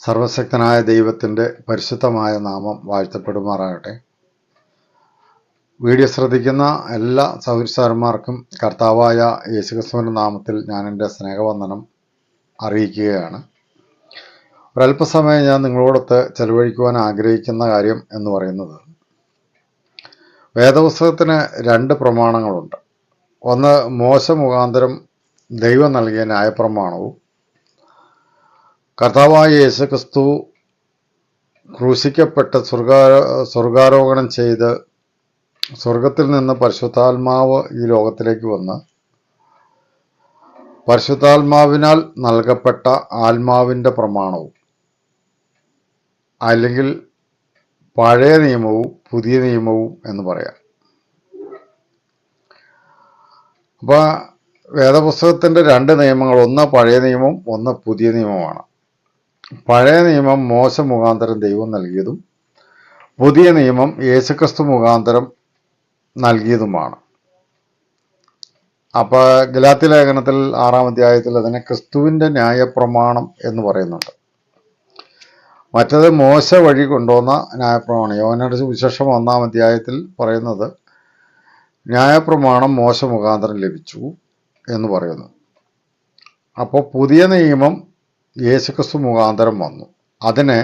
സർവശക്തനായ ദൈവത്തിൻ്റെ പരിശുദ്ധമായ നാമം വാഴ്ത്തപ്പെടുമാറാകട്ടെ. വീഡിയോ ശ്രദ്ധിക്കുന്ന എല്ലാ സഹോദരന്മാർക്കും കർത്താവായ യേശുക്രിസ്തുവിൻ്റെ നാമത്തിൽ ഞാൻ എൻ്റെ സ്നേഹവന്ദനം അറിയിക്കുകയാണ്. ഒരല്പസമയം ഞാൻ നിങ്ങളോടൊത്ത് ചെലവഴിക്കുവാൻ ആഗ്രഹിക്കുന്ന കാര്യം എന്ന് പറയുന്നത്, വേദപുസ്തകത്തിന് രണ്ട് പ്രമാണങ്ങളുണ്ട്. ഒന്ന് മോശ മുഖാന്തരം ദൈവം നൽകിയ ന്യായപ്രമാണവും, കർത്താവായ യേശുക്രിസ്തു ക്രൂശിക്കപ്പെട്ട് സ്വർഗാരോഹണം ചെയ്ത് സ്വർഗത്തിൽ നിന്ന് പരിശുദ്ധാത്മാവ് ഈ ലോകത്തിലേക്ക് വന്ന് പരിശുദ്ധാത്മാവിനാൽ നൽകപ്പെട്ട ആത്മാവിൻ്റെ പ്രമാണവും, അല്ലെങ്കിൽ പഴയ നിയമവും പുതിയ നിയമവും എന്ന് പറയാം. അപ്പോൾ വേദപുസ്തകത്തിൻ്റെ രണ്ട് നിയമങ്ങൾ, ഒന്ന് പഴയ നിയമം, ഒന്ന് പുതിയ നിയമമാണ്. പഴയ നിയമം മോശ മുഖാന്തരം ദൈവം നൽകിയതും പുതിയ നിയമം യേശുക്രിസ്തു മുഖാന്തരം നൽകിയതുമാണ്. അപ്പോൾ ഗലാത്യ ലേഖനത്തിൽ 6-ാം അധ്യായത്തിൽ അതിനെ ക്രിസ്തുവിൻ്റെ ന്യായപ്രമാണം എന്ന് പറയുന്നുണ്ട്. മറ്റത് മോശ വഴി കൊണ്ടുവന്ന ന്യായപ്രമാണം. യോഹന്നാന്റെ സുവിശേഷം 1-ാം അധ്യായത്തിൽ പറയുന്നത് ന്യായപ്രമാണം മോശ മുഖാന്തരം ലഭിച്ചു എന്ന് പറയുന്നു. അപ്പോൾ പുതിയ നിയമം യേശുക്രിസ്തു മുഖാന്തരം വന്നു. അതിനെ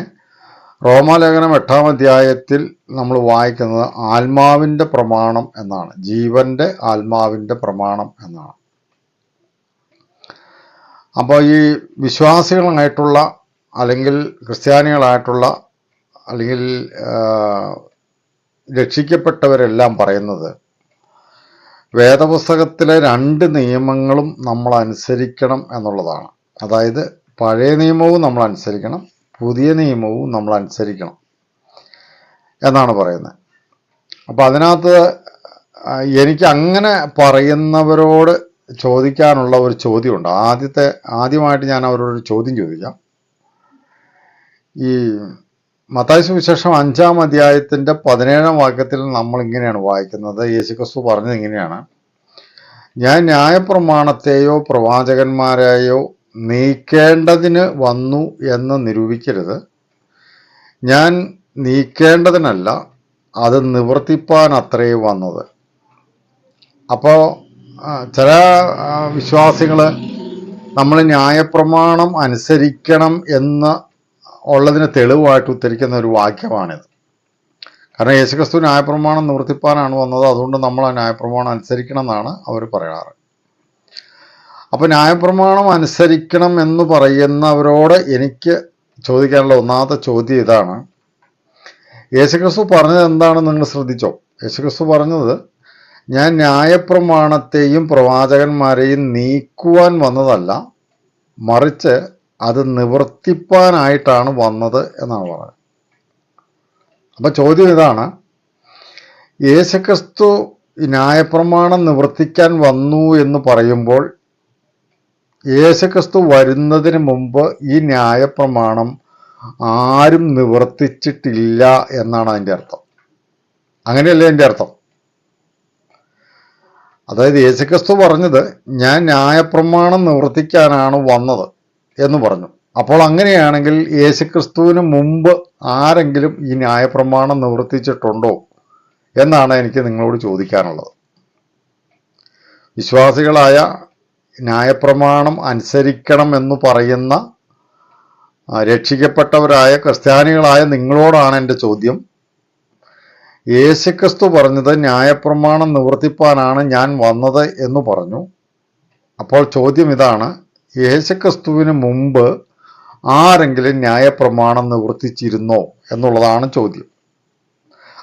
റോമാലേഖനം 8-ാം അധ്യായത്തിൽ നമ്മൾ വായിക്കുന്നത് ആത്മാവിൻ്റെ പ്രമാണം എന്നാണ്. ജീവൻ്റെ ആത്മാവിൻ്റെ പ്രമാണം എന്നാണ്. അപ്പോൾ ഈ വിശ്വാസികളായിട്ടുള്ള, അല്ലെങ്കിൽ ക്രിസ്ത്യാനികളായിട്ടുള്ള, അല്ലെങ്കിൽ രക്ഷിക്കപ്പെട്ടവരെല്ലാം പറയുന്നത്, വേദപുസ്തകത്തിലെ രണ്ട് നിയമങ്ങളും നമ്മൾ അനുസരിക്കണം എന്നുള്ളതാണ്. അതായത് പഴയ നിയമവും നമ്മൾ അനുസരിക്കണം, പുതിയ നിയമവും നമ്മൾ അനുസരിക്കണം എന്നാണ് പറയുന്നത്. അപ്പോൾ അതിനകത്ത് എനിക്ക് അങ്ങനെ പറയുന്നവരോട് ചോദിക്കാനുള്ള ഒരു ചോദ്യമുണ്ട്. ആദ്യമായിട്ട് ഞാൻ അവരോട് ചോദ്യം ചോദിക്കാം. ഈ മത്തായി സുവിശേഷം 5-ാം അധ്യായത്തിൻ്റെ 17-ാം വാക്യത്തിൽ നമ്മൾ ഇങ്ങനെയാണ് വായിക്കുന്നത്. യേശുക്രിസ്തു പറഞ്ഞത് ഇങ്ങനെയാണ്: ഞാൻ ന്യായപ്രമാണത്തെയോ പ്രവാചകന്മാരെയോ നീക്കേണ്ടതിന് വന്നു എന്ന് നിരൂപിക്കരുത്. ഞാൻ നീക്കേണ്ടതിനല്ല, അത് നിവർത്തിപ്പാൻ അത്രേ വന്നത്. അപ്പോൾ ചില വിശ്വാസികൾ നമ്മൾ ന്യായപ്രമാണം അനുസരിക്കണം എന്ന് ഉള്ളതിന് തെളിവായിട്ട് ഉദ്ധരിക്കുന്ന ഒരു വാക്യമാണിത്. കാരണം യേശുക്രിസ്തു ന്യായപ്രമാണം നിവർത്തിപ്പാനാണ് വന്നത്, അതുകൊണ്ട് നമ്മൾ ആ ന്യായപ്രമാണം അനുസരിക്കണം എന്നാണ് അവർ പറയാറ്. അപ്പോൾ ന്യായപ്രമാണം അനുസരിക്കണം എന്ന് പറയുന്നവരോട് എനിക്ക് ചോദിക്കാനുള്ള ഒന്നാമത്തെ ചോദ്യം ഇതാണ്: യേശുക്രിസ്തു പറഞ്ഞത് എന്താണെന്ന് നിങ്ങൾ ശ്രദ്ധിച്ചോ? യേശുക്രിസ്തു പറഞ്ഞത്, ഞാൻ ന്യായപ്രമാണത്തെയും പ്രവാചകന്മാരെയും നീക്കുവാൻ വന്നതല്ല, മറിച്ച് അത് നിവർത്തിപ്പാനായിട്ടാണ് വന്നത് എന്നാണ് പറഞ്ഞത്. അപ്പോൾ ചോദ്യം ഇതാണ്: യേശുക്രിസ്തു ന്യായപ്രമാണം നിവർത്തിക്കാൻ വന്നു എന്ന് പറയുമ്പോൾ യേശുക്രിസ്തു വരുന്നതിന് മുമ്പ് ഈ ന്യായപ്രമാണം ആരും നിവർത്തിച്ചിട്ടില്ല എന്നാണ് അതിൻ്റെ അർത്ഥം. അങ്ങനെയല്ലേ അതിൻ്റെ അർത്ഥം? അതായത് യേശുക്രിസ്തു പറഞ്ഞത്, ഞാൻ ന്യായപ്രമാണം നിവർത്തിക്കാനാണ് വന്നത് എന്ന് പറഞ്ഞു. അപ്പോൾ അങ്ങനെയാണെങ്കിൽ യേശുക്രിസ്തുവിന് മുമ്പ് ആരെങ്കിലും ഈ ന്യായപ്രമാണം നിവർത്തിച്ചിട്ടുണ്ടോ എന്നാണ് എനിക്ക് നിങ്ങളോട് ചോദിക്കാനുള്ളത്. വിശ്വാസികളായ, ന്യായപ്രമാണം അനുസരിക്കണം എന്ന് പറയുന്ന രക്ഷിക്കപ്പെട്ടവരായ ക്രിസ്ത്യാനികളായ നിങ്ങളോടാണ് എൻ്റെ ചോദ്യം. യേശുക്രിസ്തു പറഞ്ഞത് ന്യായപ്രമാണം നിവർത്തിപ്പാനാണ് ഞാൻ വന്നത് എന്ന് പറഞ്ഞു. അപ്പോൾ ചോദ്യം ഇതാണ്: യേശുക്രിസ്തുവിന് മുമ്പ് ആരെങ്കിലും ന്യായപ്രമാണം നിവർത്തിച്ചിരുന്നോ എന്നുള്ളതാണ് ചോദ്യം.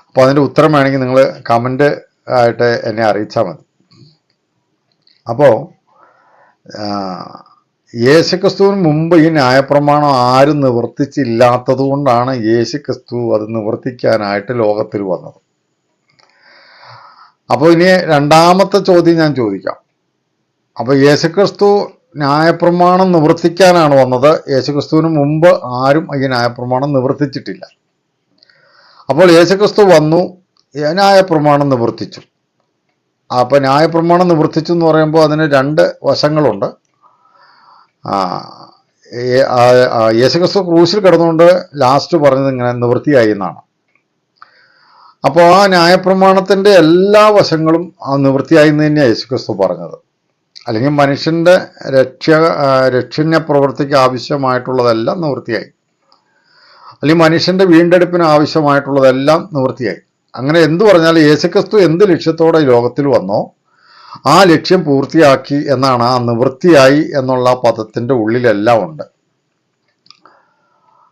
അപ്പോൾ അതിൻ്റെ ഉത്തരം വേണമെങ്കിൽ നിങ്ങൾ കമൻ്റ് ആയിട്ട് എന്നെ അറിയിച്ചാൽ മതി. അപ്പോൾ യേശുക്രിസ്തുവിന് മുമ്പ് ഈ ന്യായപ്രമാണം ആരും നിവർത്തിച്ചില്ലാത്തത് കൊണ്ടാണ് യേശുക്രിസ്തു അത് നിവർത്തിക്കാനായിട്ട് ലോകത്തിൽ വന്നത്. അപ്പോൾ ഇനി രണ്ടാമത്തെ ചോദ്യം ഞാൻ ചോദിക്കാം. അപ്പോൾ യേശുക്രിസ്തു ന്യായപ്രമാണം നിവർത്തിക്കാനാണ് വന്നത്, യേശുക്രിസ്തുവിന് മുമ്പ് ആരും ഈ ന്യായപ്രമാണം നിവർത്തിച്ചിട്ടില്ല. അപ്പോൾ യേശുക്രിസ്തു വന്നു, ന്യായപ്രമാണം നിവർത്തിച്ചു. അപ്പോൾ ന്യായപ്രമാണം നിവർത്തിച്ചു എന്ന് പറയുമ്പോൾ അതിന് രണ്ട് വശങ്ങളുണ്ട്. യേശുക്രിസ്തു ക്രൂശിൽ കിടന്നുകൊണ്ട് ലാസ്റ്റ് പറഞ്ഞത് ഇങ്ങനെ നിവൃത്തിയായി എന്നാണ്. അപ്പോൾ ആ ന്യായപ്രമാണത്തിൻ്റെ എല്ലാ വശങ്ങളും ആ നിവൃത്തിയായി എന്ന് തന്നെയാണ് യേശുക്രിസ്തു പറഞ്ഞത്. അല്ലെങ്കിൽ മനുഷ്യൻ്റെ രക്ഷണ്യ പ്രവൃത്തിക്ക് ആവശ്യമായിട്ടുള്ളതെല്ലാം നിവൃത്തിയായി, അല്ലെങ്കിൽ മനുഷ്യൻ്റെ വീണ്ടെടുപ്പിന് ആവശ്യമായിട്ടുള്ളതെല്ലാം നിവൃത്തിയായി. അങ്ങനെ എന്തു പറഞ്ഞാൽ യേശുക്രിസ്തു എന്ത് ലക്ഷ്യത്തോടെ ലോകത്തിൽ വന്നോ ആ ലക്ഷ്യം പൂർത്തിയാക്കി എന്നാണ്. ആ നിവൃത്തിയായി എന്നുള്ള പദത്തിൻ്റെ ഉള്ളിലെല്ലാം ഉണ്ട്.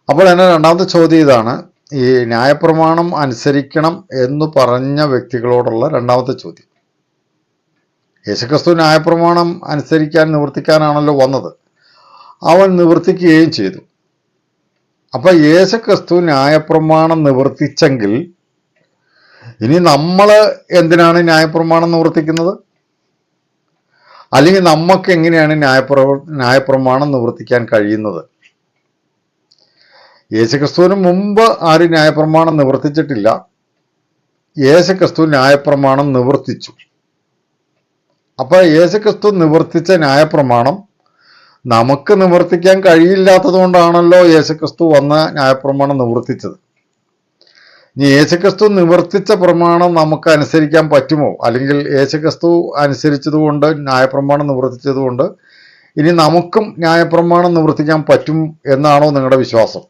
അപ്പോൾ എൻ്റെ രണ്ടാമത്തെ ചോദ്യം ഇതാണ്, ഈ ന്യായപ്രമാണം അനുസരിക്കണം എന്ന് പറഞ്ഞ വ്യക്തികളോടുള്ള രണ്ടാമത്തെ ചോദ്യം. യേശുക്രിസ്തു ന്യായപ്രമാണം അനുസരിക്കാൻ നിവർത്തിക്കാനാണല്ലോ വന്നത്, അവൻ നിവർത്തിക്കുകയും ചെയ്തു. അപ്പം യേശുക്രിസ്തു ന്യായപ്രമാണം നിവർത്തിച്ചെങ്കിൽ ഇനി നമ്മൾ എന്തിനാണ് ന്യായപ്രമാണം നിവർത്തിക്കുന്നത്? അല്ലെങ്കിൽ നമുക്ക് എങ്ങനെയാണ് ന്യായപ്രമാണം നിവർത്തിക്കാൻ കഴിയുന്നത്? യേശുക്രിസ്തുവിന് മുമ്പ് ആരും ന്യായപ്രമാണം നിവർത്തിച്ചിട്ടില്ല. യേശുക്രിസ്തു ന്യായപ്രമാണം നിവർത്തിച്ചു. അപ്പോൾ യേശുക്രിസ്തു നിവർത്തിച്ച ന്യായപ്രമാണം നമുക്ക് നിവർത്തിക്കാൻ കഴിയില്ലാത്തത് കൊണ്ടാണല്ലോ യേശുക്രിസ്തു വന്ന ന്യായപ്രമാണം നിവർത്തിച്ചത്. ഇനി യേശുക്രിസ്തു നിവർത്തിച്ച പ്രമാണം നമുക്ക് അനുസരിക്കാൻ പറ്റുമോ? അല്ലെങ്കിൽ യേശുക്രിസ്തു അനുസരിച്ചതുകൊണ്ട് ന്യായപ്രമാണം നിവർത്തിച്ചതുകൊണ്ട് ഇനി നമുക്കും ന്യായപ്രമാണം നിവർത്തിക്കാൻ പറ്റും എന്നാണോ നിങ്ങളുടെ വിശ്വാസം?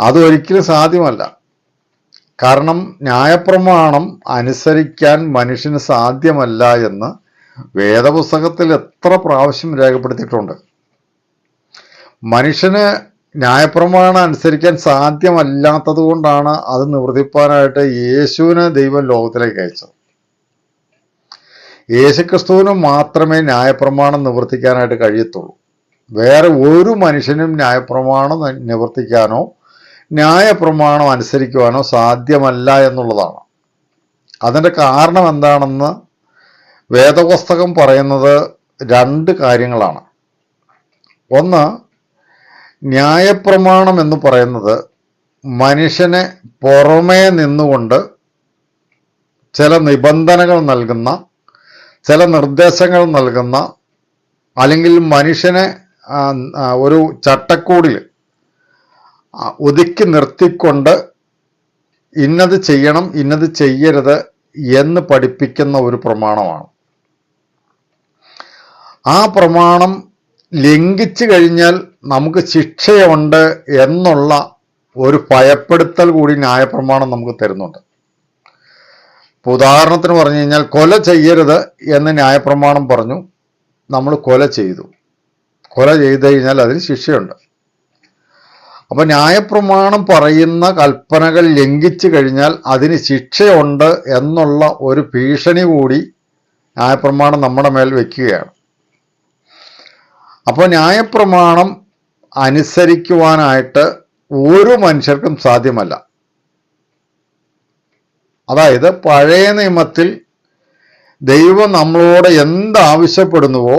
അതൊരിക്കലും സാധ്യമല്ല. കാരണം ന്യായപ്രമാണം അനുസരിക്കാൻ മനുഷ്യന് സാധ്യമല്ല എന്ന് വേദപുസ്തകത്തിൽ എത്ര പ്രാവശ്യം രേഖപ്പെടുത്തിയിട്ടുണ്ട്. മനുഷ്യന് ന്യായപ്രമാണം അനുസരിക്കാൻ സാധ്യമല്ലാത്തത് കൊണ്ടാണ് അത് നിവർത്തിപ്പാനായിട്ട് യേശുവിനെ ദൈവം ലോകത്തിലേക്ക് അയച്ചത്. യേശുക്രിസ്തുവിന് മാത്രമേ ന്യായപ്രമാണം നിവർത്തിക്കാനായിട്ട് കഴിയത്തുള്ളൂ. വേറെ ഒരു മനുഷ്യനും ന്യായപ്രമാണം നിവർത്തിക്കാനോ ന്യായപ്രമാണം അനുസരിക്കുവാനോ സാധ്യമല്ല എന്നുള്ളതാണ്. അതിൻ്റെ കാരണം എന്താണെന്ന് വേദപുസ്തകം പറയുന്നത് രണ്ട് കാര്യങ്ങളാണ്. ഒന്ന്, ന്യായപ്രമാണം എന്ന് പറയുന്നത് മനുഷ്യനെ പുറമേ നിന്നുകൊണ്ട് ചില നിബന്ധനകൾ നൽകുന്ന, ചില നിർദ്ദേശങ്ങൾ നൽകുന്ന, അല്ലെങ്കിൽ മനുഷ്യനെ ഒരു ചട്ടക്കൂടിൽ ഒതുക്കി നിർത്തിക്കൊണ്ട് ഇന്നത് ചെയ്യണം ഇന്നത് ചെയ്യരുത് എന്ന് പഠിപ്പിക്കുന്ന ഒരു പ്രമാണമാണ്. ആ പ്രമാണം ലംഘിച്ചു കഴിഞ്ഞാൽ നമുക്ക് ശിക്ഷയുണ്ട് എന്നുള്ള ഒരു ഭയപ്പെടുത്തൽ കൂടി ന്യായപ്രമാണം നമുക്ക് തരുന്നുണ്ട്. ഉദാഹരണത്തിന് പറഞ്ഞു കഴിഞ്ഞാൽ കൊല ചെയ്യരുത് എന്ന് ന്യായപ്രമാണം പറഞ്ഞു, നമ്മൾ കൊല ചെയ്തു. കൊല ചെയ്തു കഴിഞ്ഞാൽ അതിന് ശിക്ഷയുണ്ട്. അപ്പോൾ ന്യായപ്രമാണം പറയുന്ന കൽപ്പനകൾ ലംഘിച്ചു കഴിഞ്ഞാൽ അതിന് ശിക്ഷയുണ്ട് എന്നുള്ള ഒരു ഭീഷണി കൂടി ന്യായപ്രമാണം നമ്മുടെ മേൽ വയ്ക്കുകയാണ്. അപ്പോൾ ന്യായപ്രമാണം അനുസരിക്കുവാനായിട്ട് ഒരു മനുഷ്യർക്കും സാധ്യമല്ല. അതായത് പഴയ നിയമത്തിൽ ദൈവം നമ്മളോട് എന്താവശ്യപ്പെടുന്നുവോ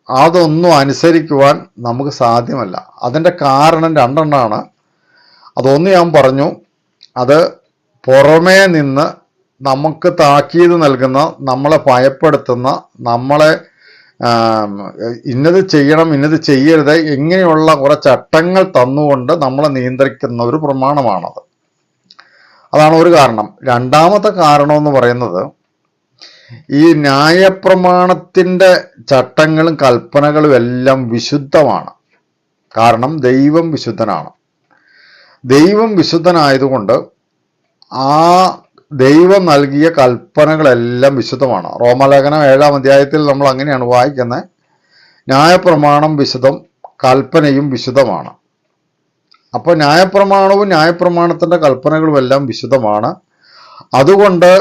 അതൊന്നും അനുസരിക്കുവാൻ നമുക്ക് സാധ്യമല്ല. അതിൻ്റെ കാരണം രണ്ടെണ്ണമാണ്. അതൊന്ന് ഞാൻ പറഞ്ഞു, അത് പുറമേ നിന്ന് നമുക്ക് താക്കീത് നൽകുന്ന, നമ്മളെ ഭയപ്പെടുത്തുന്ന, നമ്മളെ ഇന്നത് ചെയ്യണം ഇന്നത് ചെയ്യരുത് ഇങ്ങനെയുള്ള കുറെ ചട്ടങ്ങൾ തന്നുകൊണ്ട് നമ്മളെ നിയന്ത്രിക്കുന്ന ഒരു പ്രമാണമാണത്. അതാണ് ഒരു കാരണം. രണ്ടാമത്തെ കാരണം എന്ന് പറയുന്നത്, ഈ ന്യായപ്രമാണത്തിൻ്റെ ചട്ടങ്ങളും കൽപ്പനകളും എല്ലാം വിശുദ്ധമാണ്. കാരണം ദൈവം വിശുദ്ധനാണ്. ദൈവം വിശുദ്ധനായതുകൊണ്ട് ആ ദൈവം നൽകിയ കൽപ്പനകളെല്ലാം വിശുദ്ധമാണ്. റോമാലേഖനം 7-ാം അധ്യായത്തിൽ നമ്മൾ അങ്ങനെയാണ് വായിക്കുന്നത്, ന്യായപ്രമാണം വിശുദ്ധം, കൽപ്പനയും വിശുദ്ധമാണ്. അപ്പോൾ ന്യായപ്രമാണവും ന്യായപ്രമാണത്തിൻ്റെ കൽപ്പനകളും എല്ലാം വിശുദ്ധമാണ്. അതുകൊണ്ട്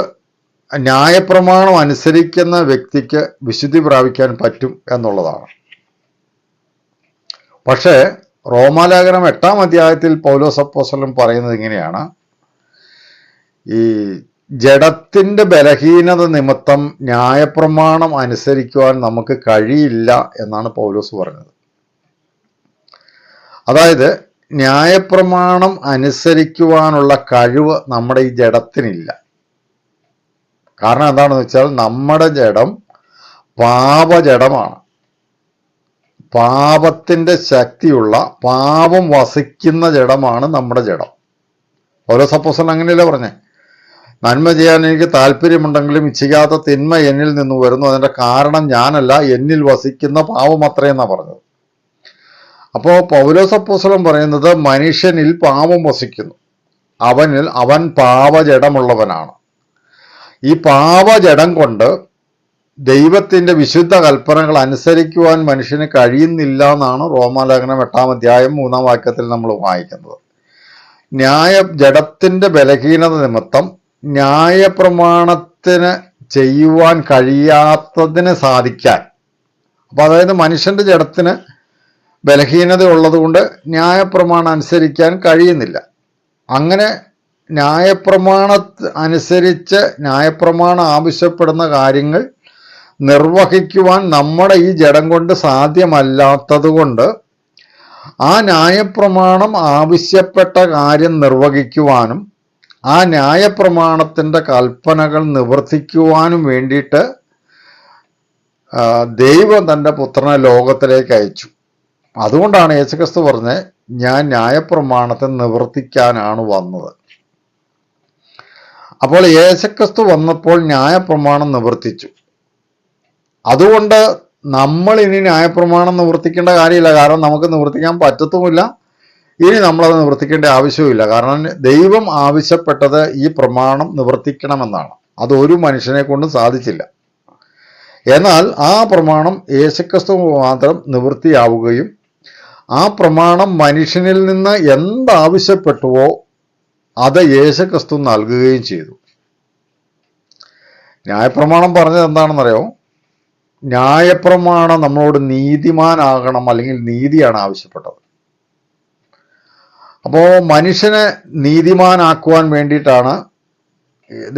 ന്യായപ്രമാണം അനുസരിക്കുന്ന വ്യക്തിക്ക് വിശുദ്ധി പ്രാപിക്കാൻ പറ്റും എന്നുള്ളതാണ്. പക്ഷേ റോമാലേഖനം 8-ാം അധ്യായത്തിൽ പൗലോസ് അപ്പോസ്തലൻ പറയുന്നത് ഇങ്ങനെയാണ്, ഈ ജഡത്തിൻ്റെ ബലഹീനത നിമിത്തം ന്യായപ്രമാണം അനുസരിക്കുവാൻ നമുക്ക് കഴിയില്ല എന്നാണ് പൗലോസ് പറഞ്ഞത്. അതായത് ന്യായപ്രമാണം അനുസരിക്കുവാനുള്ള കഴിവ് നമ്മുടെ ഈ ജഡത്തിനില്ല. കാരണം എന്താണെന്ന് വെച്ചാൽ നമ്മുടെ ജഡം പാപജഡമാണ്. പാപത്തിൻ്റെ ശക്തിയുള്ള പാപം വസിക്കുന്ന ജഡമാണ് നമ്മുടെ ജഡം. ഓരോ അപ്പോസ്തലൻ അങ്ങനെയല്ലേ പറഞ്ഞേ, നന്മ ചെയ്യാൻ എനിക്ക് താല്പര്യമുണ്ടെങ്കിലും ഇച്ഛിക്കാത്ത തിന്മ എന്നിൽ നിന്ന് വരുന്നു, അതിൻ്റെ കാരണം ഞാനല്ല, എന്നിൽ വസിക്കുന്ന പാപം അത്രയെന്നാണ് പറഞ്ഞത്. അപ്പോൾ പൗലോസ് അപ്പോസ്തലൻ പറയുന്നത് മനുഷ്യനിൽ പാപം വസിക്കുന്നു, അവൻ പാപജഡമുള്ളവനാണ്. ഈ പാപജഡം കൊണ്ട് ദൈവത്തിൻ്റെ വിശുദ്ധ കൽപ്പനകൾ അനുസരിക്കുവാൻ മനുഷ്യന് കഴിയുന്നില്ല എന്നാണ് റോമാലേഖനം 8-ാം അധ്യായം 3-ാം വാക്യത്തിൽ നമ്മൾ വായിക്കുന്നത്. ജഡത്തിൻ്റെ ബലഹീനത നിമിത്തം ന്യായപ്രമാണത്തിന് ചെയ്യുവാൻ കഴിയാത്തതിന് സാധിക്കാൻ, അപ്പം അതായത് മനുഷ്യൻ്റെ ജഡത്തിന് ബലഹീനത ഉള്ളതുകൊണ്ട് ന്യായപ്രമാണം അനുസരിക്കാൻ കഴിയുന്നില്ല. അങ്ങനെ അനുസരിച്ച് ന്യായപ്രമാണം ആവശ്യപ്പെടുന്ന കാര്യങ്ങൾ നിർവഹിക്കുവാൻ നമ്മുടെ ഈ ജഡം കൊണ്ട് സാധ്യമല്ലാത്തത് കൊണ്ട് ആ ന്യായപ്രമാണം ആവശ്യപ്പെട്ട കാര്യം നിർവഹിക്കുവാനും ആ ന്യായപ്രമാണത്തിൻ്റെ കൽപ്പനകൾ നിവർത്തിക്കുവാനും വേണ്ടിയിട്ട് ദൈവം തൻ്റെ പുത്രനെ ലോകത്തിലേക്ക് അയച്ചു. അതുകൊണ്ടാണ് യേശുക്രിസ്തു പറഞ്ഞത്, ഞാൻ ന്യായപ്രമാണത്തെ നിവർത്തിക്കാനാണ് വന്നത്. അപ്പോൾ യേശുക്രിസ്തു വന്നപ്പോൾ ന്യായപ്രമാണം നിവർത്തിച്ചു. അതുകൊണ്ട് നമ്മൾ ഇനി ന്യായപ്രമാണം നിവർത്തിക്കേണ്ട കാര്യമില്ല, കാരണം നമുക്ക് നിവർത്തിക്കാൻ പറ്റത്തുമില്ല. ഇനി നമ്മളത് നിവർത്തിക്കേണ്ട ആവശ്യവുമില്ല, കാരണം ദൈവം ആവശ്യപ്പെട്ടത് ഈ പ്രമാണം നിവർത്തിക്കണമെന്നാണ്. അത് ഒരു മനുഷ്യനെ കൊണ്ടും സാധിച്ചില്ല. എന്നാൽ ആ പ്രമാണം യേശുക്രിസ്തു മാത്രം നിവൃത്തിയാവുകയും ആ പ്രമാണം മനുഷ്യനിൽ നിന്ന് എന്താവശ്യപ്പെട്ടുവോ അത് യേശുക്രിസ്തു നൽകുകയും ചെയ്തു. ന്യായപ്രമാണം പറഞ്ഞത് എന്താണെന്നറിയോ? ന്യായപ്രമാണം നമ്മളോട് നീതിമാനാകണം, അല്ലെങ്കിൽ നീതിയാണ് ആവശ്യപ്പെട്ടത്. അപ്പോൾ മനുഷ്യനെ നീതിമാനാക്കുവാൻ വേണ്ടിയിട്ടാണ്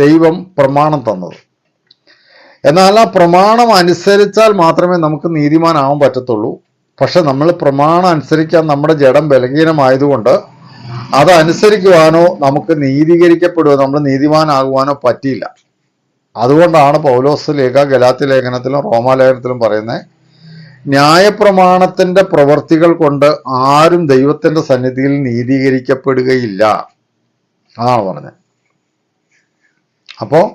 ദൈവം പ്രമാണം തന്നത്. എന്നാൽ ആ പ്രമാണം അനുസരിച്ചാൽ മാത്രമേ നമുക്ക് നീതിമാനാവാൻ പറ്റത്തുള്ളൂ. പക്ഷെ നമ്മൾ പ്രമാണം അനുസരിക്കാൻ നമ്മുടെ ജഡം ബലഹീനമായതുകൊണ്ട് അതനുസരിക്കുവാനോ നമുക്ക് നീതീകരിക്കപ്പെടുവോ, നമ്മൾ നീതിമാനാകുവാനോ പറ്റിയില്ല. അതുകൊണ്ടാണ് പൗലോസ് ഗലാത്യ ലേഖനത്തിലും റോമാലേഖനത്തിലും പറയുന്നത്, ന്യായപ്രമാണത്തിൻ്റെ പ്രവൃത്തികൾ കൊണ്ട് ആരും ദൈവത്തിൻ്റെ സന്നിധിയിൽ നീതീകരിക്കപ്പെടുകയില്ല അതാണ് പറഞ്ഞത്. അപ്പോൾ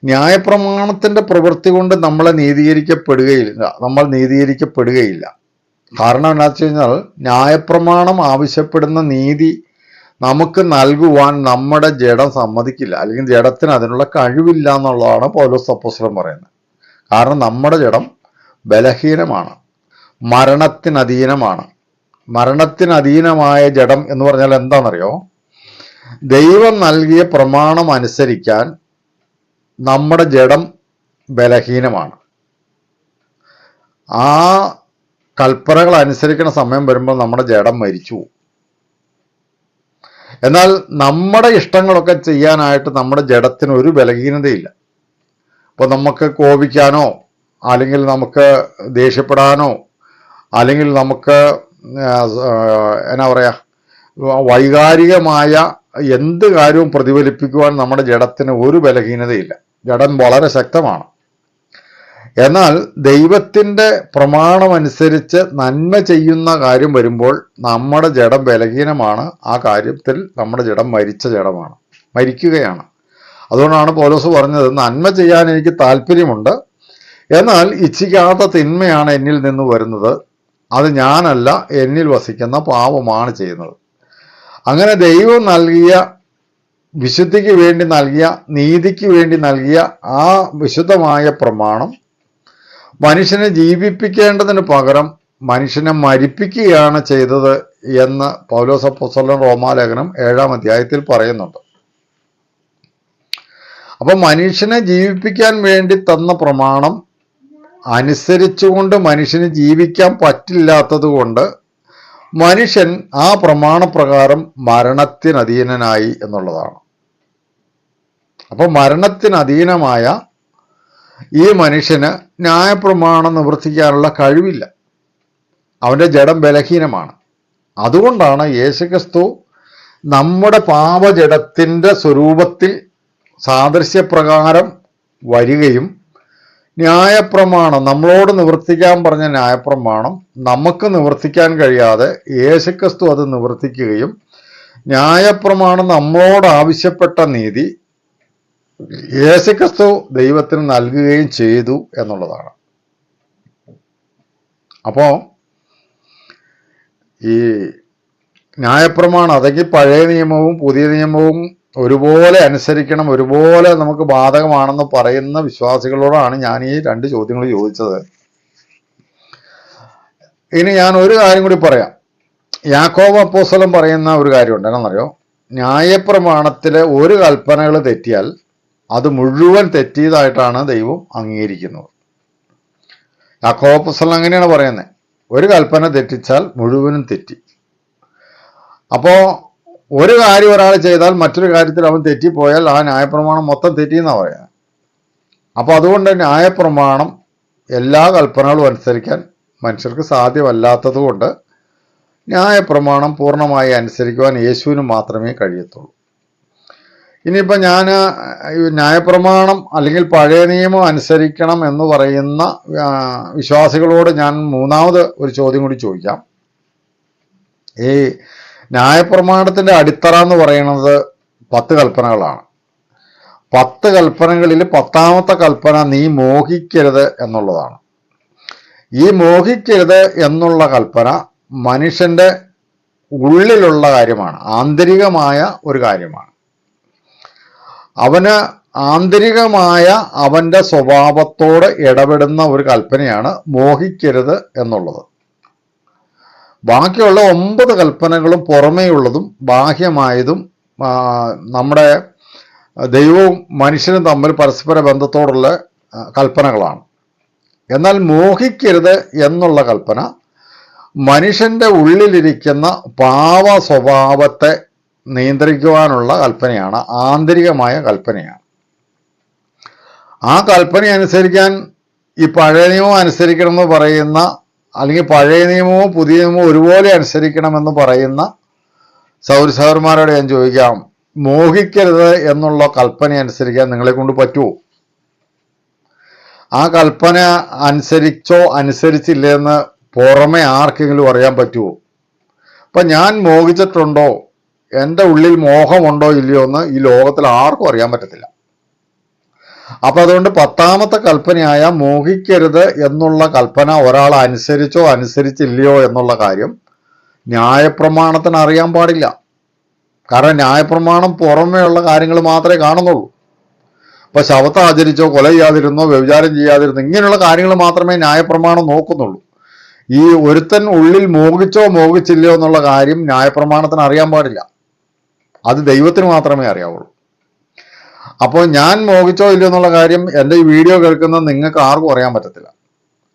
ന്യായപ്രമാണത്തിൻ്റെ പ്രവൃത്തി കൊണ്ട് നമ്മൾ നീതീകരിക്കപ്പെടുകയില്ല. കാരണം എന്താ വെച്ച് കഴിഞ്ഞാൽ, ന്യായപ്രമാണം ആവശ്യപ്പെടുന്ന നീതി നമുക്ക് നൽകുവാൻ നമ്മുടെ ജഡം സമ്മതിക്കില്ല, അല്ലെങ്കിൽ ജഡത്തിന് അതിനുള്ള കഴിവില്ല എന്നുള്ളതാണ് പൗലോസ് അപ്പോസ്തലൻ പറയുന്നത്. കാരണം നമ്മുടെ ജഡം ബലഹീനമാണ്, മരണത്തിനധീനമാണ്. മരണത്തിനധീനമായ ജഡം എന്ന് പറഞ്ഞാൽ എന്താണെന്നറിയോ? ദൈവം നൽകിയ പ്രമാണം അനുസരിക്കാൻ നമ്മുടെ ജഡം ബലഹീനമാണ്. ആ കൽപ്പനകൾ അനുസരിക്കുന്ന സമയം വരുമ്പോൾ നമ്മുടെ ജഡം മരിച്ചു. എന്നാൽ നമ്മുടെ ഇഷ്ടങ്ങളൊക്കെ ചെയ്യാനായിട്ട് നമ്മുടെ ജഡത്തിന് ഒരു ബലഹീനതയില്ല. ഇപ്പോൾ നമുക്ക് കോപിക്കാനോ അല്ലെങ്കിൽ നമുക്ക് ദേഷ്യപ്പെടാനോ അല്ലെങ്കിൽ നമുക്ക് എന്നാ പറയുക, വൈകാരികമായ എന്ത് കാര്യവും പ്രതിഫലിപ്പിക്കുവാൻ നമ്മുടെ ജഡത്തിന് ഒരു ബലഹീനതയില്ല. ജഡം വളരെ ശക്തമാണ്. എന്നാൽ ദൈവത്തിൻ്റെ പ്രമാണമനുസരിച്ച് നന്മ ചെയ്യുന്ന കാര്യം വരുമ്പോൾ നമ്മുടെ ജഡം ബലഹീനമാണ്. ആ കാര്യത്തിൽ നമ്മുടെ ജഡം മരിക്കുകയാണ്. അതുകൊണ്ടാണ് പൗലോസ് പറഞ്ഞത്, നന്മ ചെയ്യാൻ എനിക്ക് താല്പര്യമുണ്ട്, എന്നാൽ ഇച്ഛിക്കാത്ത തിന്മയാണ് എന്നിൽ നിന്ന് വരുന്നത്, അത് ഞാനല്ല, എന്നിൽ വസിക്കുന്ന പാപമാണ് ചെയ്യുന്നത്. അങ്ങനെ ദൈവം നൽകിയ, വിശുദ്ധിക്ക് വേണ്ടി നൽകിയ, നീതിക്ക് വേണ്ടി നൽകിയ ആ വിശുദ്ധമായ പ്രമാണം മനുഷ്യനെ ജീവിപ്പിക്കേണ്ടതിന് പകരം മനുഷ്യനെ മരിപ്പിക്കുകയാണ് ചെയ്തത് എന്ന് പൗലോസ് അപ്പോസ്തലൻ റോമാലേഖനം 7-ാം അധ്യായത്തിൽ പറയുന്നുണ്ട്. അപ്പം മനുഷ്യനെ ജീവിപ്പിക്കാൻ വേണ്ടി തന്ന പ്രമാണം അനുസരിച്ചുകൊണ്ട് മനുഷ്യന് ജീവിക്കാൻ പറ്റില്ലാത്തത് കൊണ്ട് മനുഷ്യൻ ആ പ്രമാണപ്രകാരം മരണത്തിനധീനനായി എന്നുള്ളതാണ്. അപ്പോൾ മരണത്തിനധീനമായ ഈ മനുഷ്യന് ന്യായപ്രമാണം നിവർത്തിക്കാനുള്ള കഴിവില്ല. അവൻ്റെ ജഡം ബലഹീനമാണ്. അതുകൊണ്ടാണ് യേശുക്രിസ്തു നമ്മുടെ പാപജഡത്തിൻ്റെ സ്വരൂപത്തിൽ സാദൃശ്യപ്രകാരം വരികയും ന്യായപ്രമാണം, നമ്മളോട് നിവർത്തിക്കാൻ പറഞ്ഞ ന്യായപ്രമാണം നമുക്ക് നിവർത്തിക്കാൻ കഴിയാതെ യേശുക്രിസ്തു അത് നിവർത്തിക്കുകയും ന്യായപ്രമാണം നമ്മളോട് ആവശ്യപ്പെട്ട നീതി യേശുക്രിസ്തു ദൈവത്തിന് നൽകുകയും ചെയ്തു എന്നുള്ളതാണ്. അപ്പോൾ ഈ ന്യായപ്രമാണം, അതെങ്കിൽ പഴയ നിയമവും പുതിയ നിയമവും ഒരുപോലെ അനുസരിക്കണം, ഒരുപോലെ നമുക്ക് ബാധകമാണെന്ന് പറയുന്ന വിശ്വാസികളോടാണ് ഞാൻ ഈ 2 ചോദ്യങ്ങൾ ചോദിച്ചത്. ഇനി ഞാൻ ഒരു കാര്യം കൂടി പറയാം. യാക്കോബ് അപ്പോസ്തലൻ പറയുന്ന ഒരു കാര്യമുണ്ട്, എന്നറിയോ? ന്യായപ്രമാണത്തിലെ ഒരു കൽപ്പനകൾ തെറ്റിയാൽ അത് മുഴുവൻ തെറ്റിയതായിട്ടാണ് ദൈവം അംഗീകരിക്കുന്നത്. യാക്കോബ് അപ്പോസ്തലൻ അങ്ങനെയാണ് പറയുന്നത്, ഒരു കൽപ്പന തെറ്റിച്ചാൽ മുഴുവനും തെറ്റി. അപ്പോൾ ഒരു കാര്യം ഒരാൾ ചെയ്താൽ മറ്റൊരു കാര്യത്തിൽ അവൻ തെറ്റിപ്പോയാൽ ആ ന്യായപ്രമാണം മൊത്തം തെറ്റിയെന്നാണ് പറയുന്നത്. അപ്പോൾ അതുകൊണ്ട് ന്യായപ്രമാണം എല്ലാ കൽപ്പനകളും അനുസരിക്കാൻ മനുഷ്യർക്ക് സാധ്യമല്ലാത്തത് കൊണ്ട് ന്യായപ്രമാണം പൂർണ്ണമായി അനുസരിക്കുവാൻ യേശുവിന് മാത്രമേ കഴിയത്തുള്ളൂ. ഇനിയിപ്പോൾ ഞാൻ ന്യായപ്രമാണം അല്ലെങ്കിൽ പഴയ നിയമം അനുസരിക്കണം എന്ന് പറയുന്ന വിശ്വാസികളോട് ഞാൻ മൂന്നാമത് ഒരു ചോദ്യം കൂടി ചോദിക്കാം. ഈ ന്യായപ്രമാണത്തിൻ്റെ അടിത്തറ എന്ന് പറയുന്നത് 10 കൽപ്പനകളാണ്. 10 കൽപ്പനകളിൽ 10ാമത്തെ കൽപ്പന നീ മോഹിക്കരുത് എന്നുള്ളതാണ്. ഈ മോഹിക്കരുത് എന്നുള്ള കൽപ്പന മനുഷ്യൻ്റെ ഉള്ളിലുള്ള കാര്യമാണ്, ആന്തരികമായ ഒരു കാര്യമാണ്. അവന് ആന്തരികമായ അവൻ്റെ സ്വഭാവത്തോട് ഇടപെടുന്ന ഒരു കൽപ്പനയാണ് മോഹിക്കരുത് എന്നുള്ളത്. ബാക്കിയുള്ള 9 കൽപ്പനകളും പുറമേയുള്ളതും ബാഹ്യമായതും നമ്മുടെ ദൈവവും മനുഷ്യനും തമ്മിൽ പരസ്പര ബന്ധത്തോടുള്ള കൽപ്പനകളാണ്. എന്നാൽ മോഹിക്കരുത് എന്നുള്ള കൽപ്പന മനുഷ്യൻ്റെ ഉള്ളിലിരിക്കുന്ന പാവ സ്വഭാവത്തെ നിയന്ത്രിക്കുവാനുള്ള കൽപ്പനയാണ്, ആന്തരികമായ കൽപ്പനയാണ്. ആ കൽപ്പന അനുസരിക്കാൻ ഈ പഴയ നിയമം അനുസരിക്കണമെന്ന് പറയുന്ന, അല്ലെങ്കിൽ പഴയ നിയമവും പുതിയ നിയമവും ഒരുപോലെ അനുസരിക്കണമെന്ന് പറയുന്ന സൗരസഹോദരന്മാരോട് ഞാൻ ചോദിക്കാം, മോഹിക്കരുത് എന്നുള്ള കൽപ്പന അനുസരിക്കാൻ നിങ്ങളെ കൊണ്ട് പറ്റുമോ? ആ കൽപ്പന അനുസരിച്ചോ അനുസരിച്ചില്ലെന്ന് പുറമെ ആർക്കെങ്കിലും അറിയാൻ പറ്റുമോ? അപ്പം ഞാൻ മോഹിച്ചിട്ടുണ്ടോ, എൻ്റെ ഉള്ളിൽ മോഹമുണ്ടോ ഇല്ലയോ എന്ന് ഈ ലോകത്തിൽ ആർക്കും അറിയാൻ പറ്റത്തില്ല. അപ്പം അതുകൊണ്ട് 10ാമത്തെ കൽപ്പനയായ മോഹിക്കരുത് എന്നുള്ള കൽപ്പന ഒരാൾ അനുസരിച്ചോ അനുസരിച്ചില്ലയോ എന്നുള്ള കാര്യം ന്യായപ്രമാണത്തിന് അറിയാൻ പാടില്ല. കാരണം ന്യായപ്രമാണം പുറമേ ഉള്ള കാര്യങ്ങൾ മാത്രമേ കാണുന്നുള്ളൂ. ഇപ്പം ശവത്തെ ആചരിച്ചോ, കൊല ചെയ്യാതിരുന്നോ, വ്യഭിചാരം ചെയ്യാതിരുന്നോ, ഇങ്ങനെയുള്ള കാര്യങ്ങൾ മാത്രമേ ന്യായപ്രമാണം നോക്കുന്നുള്ളൂ. ഈ ഒരുത്തൻ ഉള്ളിൽ മോഹിച്ചോ മോഹിച്ചില്ലയോ എന്നുള്ള കാര്യം ന്യായപ്രമാണത്തിന് അറിയാൻ പാടില്ല. അത് ദൈവത്തിന് മാത്രമേ അറിയാവുള്ളൂ. അപ്പോൾ ഞാൻ മോഹിച്ചോ ഇല്ലയോ എന്നുള്ള കാര്യം എൻ്റെ ഈ വീഡിയോ കേൾക്കുന്ന നിങ്ങൾക്ക് ആർക്കും അറിയാൻ പറ്റത്തില്ല.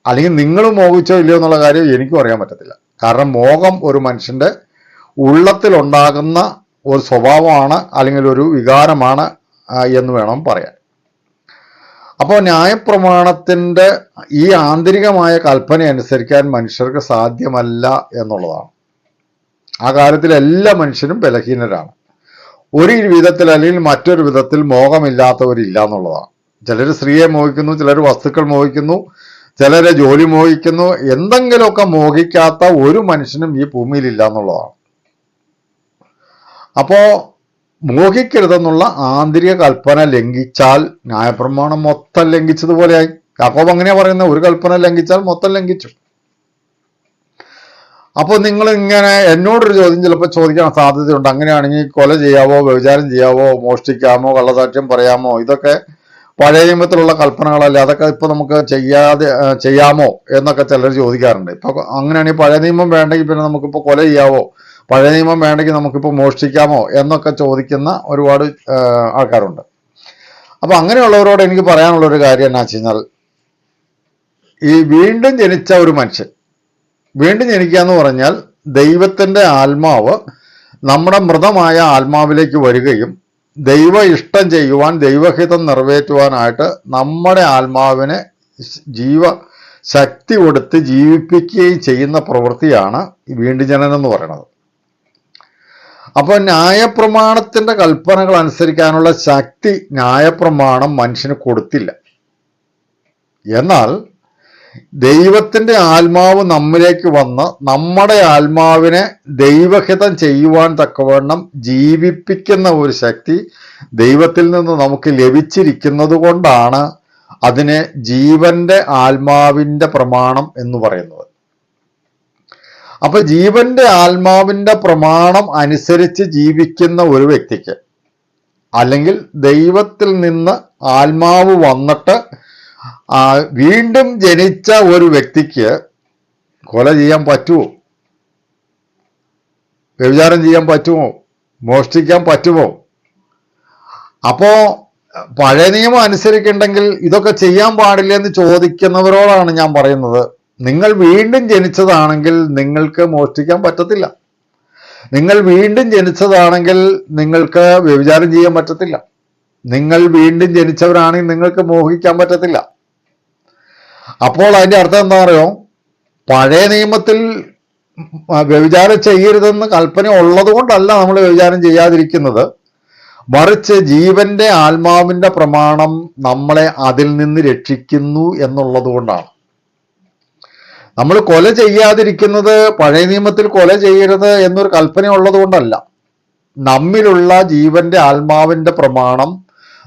അല്ലെങ്കിൽ നിങ്ങൾ മോഹിച്ചോ ഇല്ലയോ എന്നുള്ള കാര്യം എനിക്കും അറിയാൻ പറ്റത്തില്ല. കാരണം മോഹം ഒരു മനുഷ്യൻ്റെ ഉള്ളത്തിലുണ്ടാകുന്ന ഒരു സ്വഭാവമാണ്, അല്ലെങ്കിൽ ഒരു വികാരമാണ് എന്ന് വേണം പറയാൻ. അപ്പോൾ ന്യായപ്രമാണത്തിൻ്റെ ഈ ആന്തരികമായ കൽപ്പന അനുസരിക്കാൻ മനുഷ്യർക്ക് സാധ്യമല്ല എന്നുള്ളതാണ്. ആ കാര്യത്തിൽ എല്ലാ മനുഷ്യരും ബലഹീനരാണ്. ഒരു വിധത്തിൽ അല്ലെങ്കിൽ മറ്റൊരു വിധത്തിൽ മോഹമില്ലാത്തവരില്ല എന്നുള്ളതാണ്. ചിലർ സ്ത്രീയെ മോഹിക്കുന്നു, ചിലർ വസ്തുക്കൾ മോഹിക്കുന്നു, ചിലരെ ജോലി മോഹിക്കുന്നു. എന്തെങ്കിലുമൊക്കെ മോഹിക്കാത്ത ഒരു മനുഷ്യനും ഈ ഭൂമിയിലില്ല എന്നുള്ളതാണ്. അപ്പോൾ മോഹിക്കരുതെന്നുള്ള ആന്തരിക കൽപ്പന ലംഘിച്ചാൽ ന്യായപ്രമാണം മൊത്തം ലംഘിച്ചതുപോലെയായി. യാക്കോബ് അങ്ങനെയാ പറയുന്നത്, ഒരു കൽപ്പന ലംഘിച്ചാൽ മൊത്തം ലംഘിച്ചു. അപ്പോൾ നിങ്ങൾ ഇങ്ങനെ എന്നോടൊരു ചോദ്യം ചിലപ്പോൾ ചോദിക്കാൻ സാധ്യതയുണ്ട്, അങ്ങനെയാണെങ്കിൽ കൊല ചെയ്യാവോ, വ്യഭിചാരം ചെയ്യാവോ, മോഷ്ടിക്കാമോ, കള്ളസാക്ഷ്യം പറയാമോ, ഇതൊക്കെ പഴയ നിയമത്തിലുള്ള കൽപ്പനകളല്ലേ, അതൊക്കെ ഇപ്പോൾ നമുക്ക് ചെയ്യാമോ എന്നൊക്കെ ചിലർ ചോദിക്കാറുണ്ട്. ഇപ്പോൾ അങ്ങനെയാണെങ്കിൽ പഴയ നിയമം വേണ്ടെങ്കിൽ പിന്നെ നമുക്കിപ്പോൾ കൊല ചെയ്യാവോ, പഴയ നിയമം വേണ്ടെങ്കിൽ നമുക്കിപ്പോൾ മോഷ്ടിക്കാമോ എന്നൊക്കെ ചോദിക്കുന്ന ഒരുപാട് ആൾക്കാരുണ്ട്. അപ്പോൾ അങ്ങനെയുള്ളവരോട് എനിക്ക് പറയാനുള്ളൊരു കാര്യം എന്നാ വെച്ച് കഴിഞ്ഞാൽ, ഈ വീണ്ടും ജനിച്ച ഒരു മനുഷ്യൻ, വീണ്ടും ജനിക്കുക എന്ന് പറഞ്ഞാൽ ദൈവത്തിൻ്റെ ആത്മാവ് നമ്മുടെ മൃതമായ ആത്മാവിലേക്ക് വരികയും ദൈവ ഇഷ്ടം ചെയ്യുവാൻ, ദൈവഹിതം നിറവേറ്റുവാനായിട്ട് നമ്മുടെ ആത്മാവിനെ ശക്തി കൊടുത്ത് ജീവിപ്പിക്കുകയും ചെയ്യുന്ന പ്രവൃത്തിയാണ് ഈ വീണ്ടും ജനനം എന്ന് പറയുന്നത്. അപ്പോൾ ന്യായപ്രമാണത്തിൻ്റെ കൽപ്പനകൾ അനുസരിക്കാനുള്ള ശക്തി ന്യായപ്രമാണം മനുഷ്യന് കൊടുത്തില്ല. എന്നാൽ ദൈവത്തിന്റെ ആത്മാവ് നമ്മിലേക്ക് വന്ന് നമ്മുടെ ആത്മാവിനെ ദൈവഹിതം ചെയ്യുവാൻ തക്കവണ്ണം ജീവിപ്പിക്കുന്ന ഒരു ശക്തി ദൈവത്തിൽ നിന്ന് നമുക്ക് ലഭിച്ചിരിക്കുന്നത് കൊണ്ടാണ് അതിനെ ജീവന്റെ ആത്മാവിന്റെ പ്രമാണം എന്ന് പറയുന്നത്. അപ്പൊ ജീവന്റെ ആത്മാവിന്റെ പ്രമാണം അനുസരിച്ച് ജീവിക്കുന്ന ഒരു വ്യക്തിക്ക്, അല്ലെങ്കിൽ ദൈവത്തിൽ നിന്ന് ആത്മാവ് വന്നിട്ട് വീണ്ടും ജനിച്ച ഒരു വ്യക്തിക്ക് കൊല ചെയ്യാൻ പറ്റുമോ? വ്യഭിചാരം ചെയ്യാൻ പറ്റുമോ? മോഷ്ടിക്കാൻ പറ്റുമോ? അപ്പോ പഴയ നിയമം അനുസരിക്കുന്നുണ്ടെങ്കിൽ ഇതൊക്കെ ചെയ്യാൻ പാടില്ല എന്ന് ചോദിക്കുന്നവരോടാണ് ഞാൻ പറയുന്നത്, നിങ്ങൾ വീണ്ടും ജനിച്ചതാണെങ്കിൽ നിങ്ങൾക്ക് മോഷ്ടിക്കാൻ പറ്റത്തില്ല. നിങ്ങൾ വീണ്ടും ജനിച്ചതാണെങ്കിൽ നിങ്ങൾക്ക് വ്യഭിചാരം ചെയ്യാൻ പറ്റത്തില്ല. നിങ്ങൾ വീണ്ടും ജനിച്ചവരാണെങ്കിൽ നിങ്ങൾക്ക് മോഹിക്കാൻ പറ്റത്തില്ല. അപ്പോൾ അതിന്റെ അർത്ഥം എന്താ പറയുക? പഴയ നിയമത്തിൽ വ്യഭിചാരം ചെയ്യരുതെന്ന് കൽപ്പന ഉള്ളത് കൊണ്ടല്ല നമ്മൾ വ്യഭിചാരം ചെയ്യാതിരിക്കുന്നത്, മറിച്ച് ജീവന്റെ ആത്മാവിന്റെ പ്രമാണം നമ്മളെ അതിൽ നിന്ന് രക്ഷിക്കുന്നു എന്നുള്ളത് കൊണ്ടാണ്. നമ്മൾ കൊല ചെയ്യാതിരിക്കുന്നത് പഴയ നിയമത്തിൽ കൊല ചെയ്യരുത് എന്നൊരു കൽപ്പന ഉള്ളത് കൊണ്ടല്ല, നമ്മിലുള്ള ജീവന്റെ ആത്മാവിന്റെ പ്രമാണം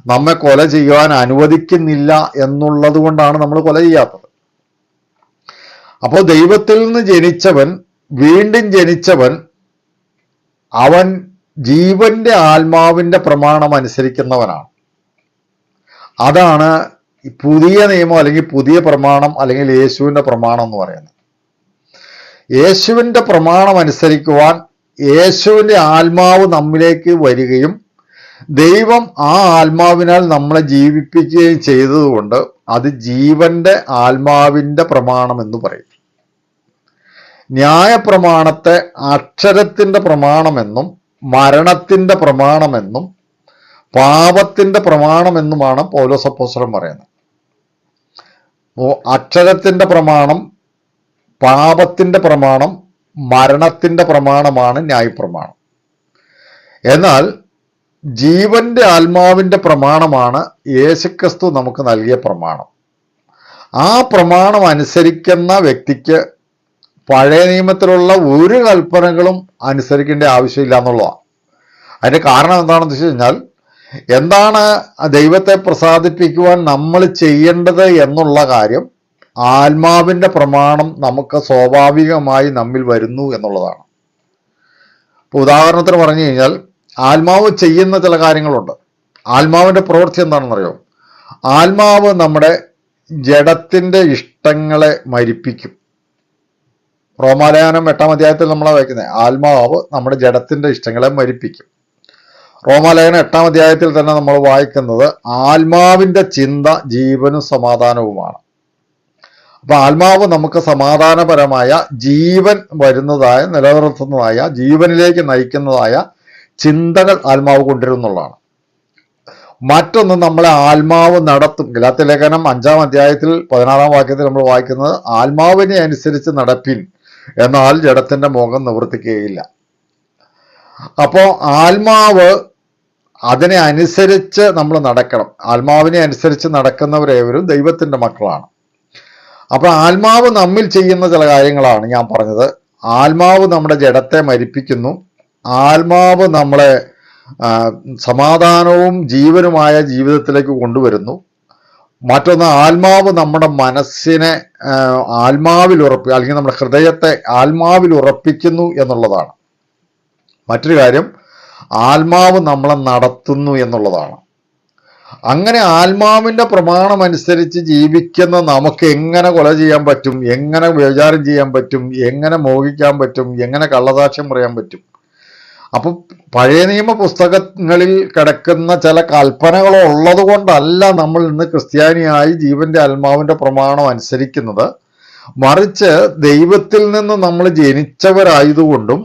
നമ്മെ കൊല ചെയ്യുവാൻ അനുവദിക്കുന്നില്ല എന്നുള്ളത് കൊണ്ടാണ് നമ്മൾ കൊല ചെയ്യാത്തത്. അപ്പോൾ ദൈവത്തിൽ നിന്ന് ജനിച്ചവൻ, വീണ്ടും ജനിച്ചവൻ, അവൻ ജീവന്റെ ആത്മാവിന്റെ പ്രമാണം അനുസരിക്കുന്നവനാണ്. അതാണ് പുതിയ നിയമം അല്ലെങ്കിൽ പുതിയ പ്രമാണം അല്ലെങ്കിൽ യേശുവിന്റെ പ്രമാണം എന്ന് പറയുന്നത്. യേശുവിന്റെ പ്രമാണം അനുസരിക്കുവാൻ യേശുവിന്റെ ആത്മാവ് നമ്മിലേക്ക് വരികയും ദൈവം ആ ആത്മാവിനാൽ നമ്മളെ ജീവിപ്പിക്കുകയും ചെയ്തതുകൊണ്ട് അത് ജീവന്റെ ആത്മാവിന്റെ പ്രമാണം എന്ന് പറയും. ന്യായപ്രമാണത്തെ അക്ഷരത്തിന്റെ പ്രമാണമെന്നും മരണത്തിന്റെ പ്രമാണമെന്നും പാപത്തിന്റെ പ്രമാണമെന്നുമാണ് പൗലോസ് അപ്പോസ്തലൻ പറയുന്നത്. അക്ഷരത്തിന്റെ പ്രമാണം, പാപത്തിന്റെ പ്രമാണം, മരണത്തിന്റെ പ്രമാണമാണ് ന്യായപ്രമാണം. എന്നാൽ ജീവന്റെ ആത്മാവിന്റെ പ്രമാണമാണ് യേശുക്രിസ്തു നമുക്ക് നൽകിയ പ്രമാണം. ആ പ്രമാണം അനുസരിക്കുന്ന വ്യക്തിക്ക് പഴയ നിയമത്തിലുള്ള ഒരു കൽപ്പനകളും അനുസരിക്കേണ്ട ആവശ്യമില്ല എന്നുള്ളതാണ്. അതിന്റെ കാരണം എന്താണെന്ന് വെച്ച് കഴിഞ്ഞാൽ, എന്താണ് ദൈവത്തെ പ്രസാദിപ്പിക്കുവാൻ നമ്മൾ ചെയ്യേണ്ടത് എന്നുള്ള കാര്യം ആത്മാവിന്റെ പ്രമാണം നമുക്ക് സ്വാഭാവികമായി നമ്മിൽ വരുന്നു എന്നുള്ളതാണ്. ഉദാഹരണത്തിന് പറഞ്ഞു കഴിഞ്ഞാൽ, ആത്മാവ് ചെയ്യുന്ന ചില കാര്യങ്ങളുണ്ട്. ആത്മാവിന്റെ പ്രവൃത്തി എന്താണെന്നറിയോ? ആത്മാവ് നമ്മുടെ ജഡത്തിന്റെ ഇഷ്ടങ്ങളെ മരിപ്പിക്കും. റോമാലേഖനം 8-ാം അധ്യായത്തിൽ നമ്മളെ വായിക്കുന്നത്, ആത്മാവ് നമ്മുടെ ജഡത്തിന്റെ ഇഷ്ടങ്ങളെ മരിപ്പിക്കും. റോമാലേഖനം 8-ാം അധ്യായത്തിൽ തന്നെ നമ്മൾ വായിക്കുന്നത് ആത്മാവിന്റെ ചിന്ത ജീവനും സമാധാനവുമാണ്. അപ്പൊ ആത്മാവ് നമുക്ക് സമാധാനപരമായ ജീവൻ വരുന്നതായ, നിലനിർത്തുന്നതായ, ജീവനിലേക്ക് നയിക്കുന്നതായ ചിന്തകൾ ആത്മാവ് കൊണ്ടുവരുന്നുള്ളതാണ്. മറ്റൊന്ന്, നമ്മളെ ആത്മാവ് നടത്തും. ഗലാത്യ ലേഖനം 5-ാം അധ്യായത്തിൽ 16-ാം വാക്യത്തിൽ നമ്മൾ വായിക്കുന്നത്, ആത്മാവിനെ അനുസരിച്ച് നടപ്പിൻ, എന്നാൽ ജഡത്തിന്റെ മുഖം നിവർത്തിക്കുകയില്ല. അപ്പോ ആത്മാവ്, അതിനെ അനുസരിച്ച് നമ്മൾ നടക്കണം. ആത്മാവിനെ അനുസരിച്ച് നടക്കുന്നവരേവരും ദൈവത്തിന്റെ മക്കളാണ്. അപ്പൊ ആത്മാവ് നമ്മിൽ ചെയ്യുന്ന ചില കാര്യങ്ങളാണ് ഞാൻ പറഞ്ഞത്. ആത്മാവ് നമ്മുടെ ജഡത്തെ മരിപ്പിക്കുന്നു. ആത്മാവ് നമ്മളെ സമാധാനവും ജീവനുമായ ജീവിതത്തിലേക്ക് കൊണ്ടുവരുന്നു. മറ്റൊന്ന്, ആത്മാവ് നമ്മുടെ മനസ്സിനെ ആത്മാവിൽ അല്ലെങ്കിൽ നമ്മുടെ ഹൃദയത്തെ ആത്മാവിൽ ഉറപ്പിക്കുന്നു എന്നുള്ളതാണ്. മറ്റൊരു കാര്യം, ആത്മാവ് നമ്മളെ നടത്തുന്നു എന്നുള്ളതാണ്. അങ്ങനെ ആത്മാവിന്റെ പ്രമാണം അനുസരിച്ച് ജീവിക്കുന്ന നമുക്ക് എങ്ങനെ കൊല ചെയ്യാൻ പറ്റും, എങ്ങനെ വ്യഭിചാരം ചെയ്യാൻ പറ്റും, എങ്ങനെ മോഹിക്കാൻ പറ്റും, എങ്ങനെ കള്ളസാക്ഷ്യം പറയാൻ പറ്റും? അപ്പൊ പഴയ നിയമ പുസ്തകങ്ങളിൽ കിടക്കുന്ന ചില കൽപ്പനകൾ ഉള്ളത് കൊണ്ടല്ല നമ്മൾ ഇന്ന് ക്രിസ്ത്യാനിയായി ജീവന്റെ ആത്മാവിന്റെ പ്രമാണം അനുസരിക്കുന്നത്, മറിച്ച് ദൈവത്തിൽ നിന്ന് നമ്മൾ ജനിച്ചവരായതുകൊണ്ടും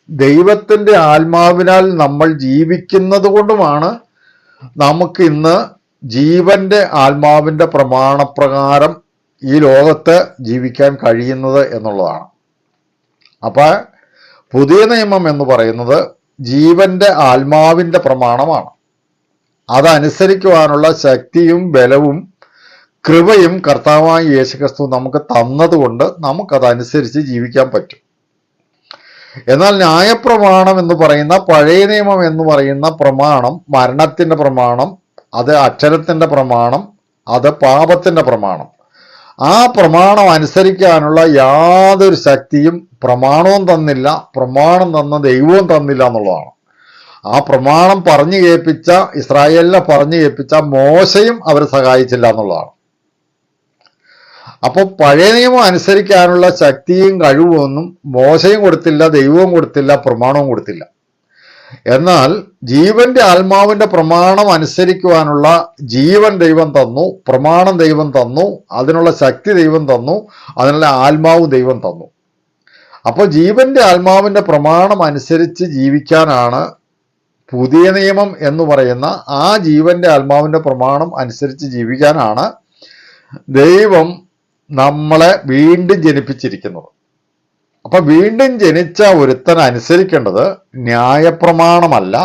ദൈവത്തിന്റെ ആത്മാവിനാൽ നമ്മൾ ജീവിക്കുന്നത് കൊണ്ടുമാണ് നമുക്ക് ഇന്ന് ജീവന്റെ ആത്മാവിന്റെ പ്രമാണപ്രകാരം ഈ ലോകത്ത് ജീവിക്കാൻ കഴിയുന്നത് എന്നുള്ളതാണ്. അപ്പൊ പുതിയ നിയമം എന്ന് പറയുന്നത് ജീവന്റെ ആത്മാവിന്റെ പ്രമാണമാണ്. അതനുസരിക്കുവാനുള്ള ശക്തിയും ബലവും കൃപയും കർത്താവായ യേശുക്രിസ്തു നമുക്ക് തന്നതുകൊണ്ട് നമുക്കതനുസരിച്ച് ജീവിക്കാൻ പറ്റും. എന്നാൽ ന്യായപ്രമാണം എന്ന് പറയുന്ന, പഴയ നിയമം എന്ന് പറയുന്ന പ്രമാണം മരണത്തിന്റെ പ്രമാണം, അത് അക്ഷരത്തിന്റെ പ്രമാണം, അത് പാപത്തിന്റെ പ്രമാണം. ആ പ്രമാണം അനുസരിക്കാനുള്ള യാതൊരു ശക്തിയും പ്രമാണവും തന്നില്ല, പ്രമാണം തന്ന ദൈവവും തന്നില്ല എന്നുള്ളതാണ്. ആ പ്രമാണം പറഞ്ഞു കേൾപ്പിച്ച, ഇസ്രായേലിനെ പറഞ്ഞു കേൾപ്പിച്ച മോശയും അവർ സഹായിച്ചില്ല എന്നുള്ളതാണ്. അപ്പോൾ പഴയ നിയമം അനുസരിക്കാനുള്ള ശക്തിയും കഴിവൊന്നും മോശയും കൊടുത്തില്ല, ദൈവവും കൊടുത്തില്ല, പ്രമാണവും കൊടുത്തില്ല. എന്നാൽ ജീവന്റെ ആത്മാവിന്റെ പ്രമാണം അനുസരിക്കുവാനുള്ള ജീവൻ ദൈവം തന്നു, പ്രമാണം ദൈവം തന്നു, അതിനുള്ള ശക്തി ദൈവം തന്നു, അതിനുള്ള ആത്മാവ് ദൈവം തന്നു. അപ്പോൾ ജീവന്റെ ആത്മാവിന്റെ പ്രമാണം അനുസരിച്ച് ജീവിക്കാനാണ് പുതിയ നിയമം എന്ന് പറയുന്ന, ആ ജീവന്റെ ആത്മാവിന്റെ പ്രമാണം അനുസരിച്ച് ജീവിക്കാനാണ് ദൈവം നമ്മളെ വീണ്ടും ജനിപ്പിച്ചിരിക്കുന്നത്. അപ്പൊ വീണ്ടും ജനിച്ച ഒരുത്തൻ അനുസരിക്കേണ്ടത് ന്യായപ്രമാണമല്ല,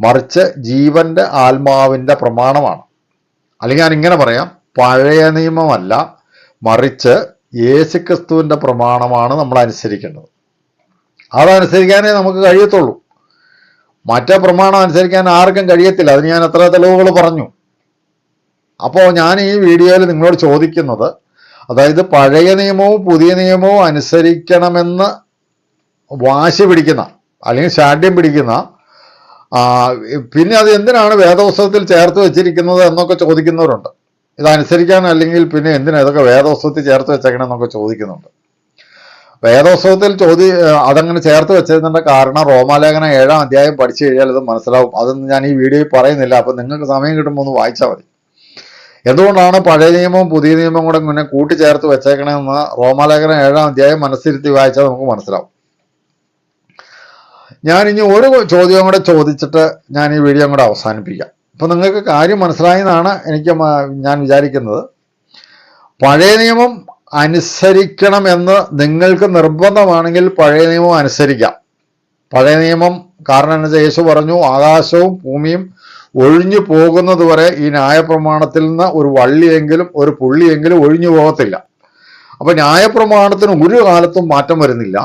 മറിച്ച് ജീവന്റെ ആത്മാവിന്റെ പ്രമാണമാണ്. അല്ലെങ്കിൽ ഞാൻ ഇങ്ങനെ പറയാം, പഴയ നിയമമല്ല, മറിച്ച് യേശുക്രിസ്തുവിന്റെ പ്രമാണമാണ് നമ്മൾ അനുസരിക്കേണ്ടത്. അതനുസരിക്കാനേ നമുക്ക് കഴിയത്തുള്ളൂ. മറ്റേ പ്രമാണം അനുസരിക്കാൻ ആർക്കും കഴിയത്തില്ല. അതിന് ഞാൻ എത്ര തെളിവുകൾ പറഞ്ഞു. അപ്പോൾ ഞാൻ ഈ വീഡിയോയിൽ നിങ്ങളോട് ചോദിക്കുന്നത്, അതായത് പഴയ നിയമവും പുതിയ നിയമവും അനുസരിക്കണമെന്ന് വാശി പിടിക്കുന്ന, അല്ലെങ്കിൽ ശാഠ്യം പിടിക്കുന്ന, പിന്നെ അത് എന്തിനാണ് വേദപുസ്തകത്തിൽ ചേർത്ത് വെച്ചിരിക്കുന്നത് എന്നൊക്കെ ചോദിക്കുന്നവരുണ്ട്. ഇതനുസരിക്കാൻ അല്ലെങ്കിൽ പിന്നെ എന്തിനാ ഇതൊക്കെ വേദപുസ്തകത്തിൽ ചേർത്ത് വെച്ചേക്കണം എന്നൊക്കെ ചോദിക്കുന്നുണ്ട്. വേദപുസ്തകത്തിൽ അതങ്ങനെ ചേർത്ത് വെച്ചതിൻ്റെ കാരണം റോമാലേഖനം 7-ാം അധ്യായം പഠിച്ചു കഴിഞ്ഞാൽ ഇത് മനസ്സിലാവും. അതൊന്നും ഞാൻ ഈ വീഡിയോയിൽ പറയുന്നില്ല. അപ്പം നിങ്ങൾക്ക് സമയം കിട്ടുമ്പോൾ ഒന്ന് വായിച്ചാൽ മതി. എന്തുകൊണ്ടാണ് പഴയ നിയമവും പുതിയ നിയമവും കൂടെ മുന്നേ കൂട്ടിച്ചേർത്ത് വെച്ചേക്കണമെന്ന് റോമാലേഖനം 7-ാം അധ്യായം മനസ്സിരുത്തി വായിച്ചാൽ നമുക്ക് മനസ്സിലാവും. ഞാൻ ഇനി ഒരു ചോദ്യം കൂടെ ചോദിച്ചിട്ട് ഞാൻ ഈ വീഡിയോ കൂടെ അവസാനിപ്പിക്കാം. അപ്പം നിങ്ങൾക്ക് കാര്യം മനസ്സിലായെന്നാണ് ഞാൻ വിചാരിക്കുന്നത്. പഴയ നിയമം അനുസരിക്കണമെന്ന് നിങ്ങൾക്ക് നിർബന്ധമാണെങ്കിൽ പഴയ നിയമം അനുസരിക്കാം. പഴയ നിയമം കാരണം എന്താ വെച്ചാൽ യേശു പറഞ്ഞു, ആകാശവും ഭൂമിയും ഒഴിഞ്ഞു പോകുന്നത് വരെ ഈ ന്യായപ്രമാണത്തിൽ നിന്ന് ഒരു വള്ളിയെങ്കിലും ഒരു പുള്ളിയെങ്കിലും ഒഴിഞ്ഞു പോകത്തില്ല. അപ്പൊ ന്യായപ്രമാണത്തിന് ഒരു കാലത്തും മാറ്റം വരുന്നില്ല.